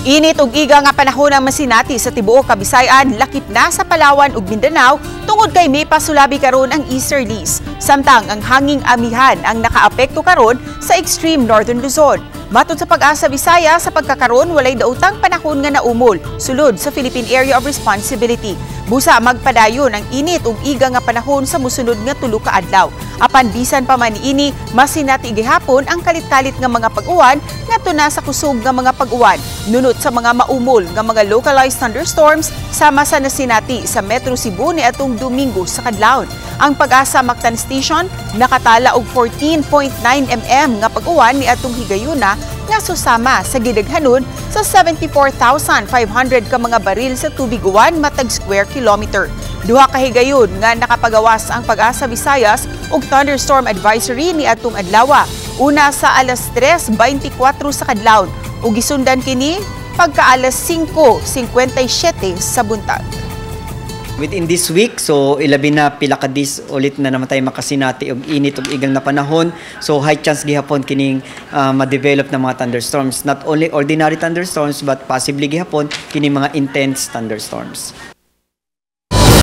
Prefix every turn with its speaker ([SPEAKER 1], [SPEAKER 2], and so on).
[SPEAKER 1] Init ug iga nga panahon ang masinati sa tibuok Kabisayan, lakip na sa Palawan ug Mindanao tungod kay may pasulabi karon ang easterlies. Samtang ang hanging amihan ang nakaapekto karon sa extreme northern Luzon. Matod sa Pag-asa Bisaya, sa pagkakaroon walay daotang panahon nga naumol sulod sa Philippine Area of Responsibility. Busa magpadayon ang init ug iga nga panahon sa mosunod nga 3 ka adlaw. Apan bisan pa man niini, masinati gihapon ang kalit-kalit nga mga pag-uwan ngadto na sa kusog nga mga pag-uwan. Nunot sa mga maumol nga mga localized thunderstorms sama sa nasinati sa Metro Cebu ni atong Domingo sa kadlawon. Ang Pag-asa Mactan Station nakatala og 14.9 mm nga pag-uwan ni atong higayuna nga susama sa gidaghanon sa 74,500 ka mga baril sa tubig uwan matag square kilometer. Duha ka higayon nga nakapagawas ang Pag-asa Visayas og thunderstorm advisory ni atong adlaw. Una sa alas 3:24 sa kadlawon ug gisundan kini pagka alas 5:57 sa buntag.
[SPEAKER 2] Within this week, so ilabi na pila ka days ulit na naman tayo makasinati og init og igang na panahon. So high chance gihapon kining ma-develop na mga thunderstorms. Not only ordinary thunderstorms but possibly gihapon kining mga intense thunderstorms.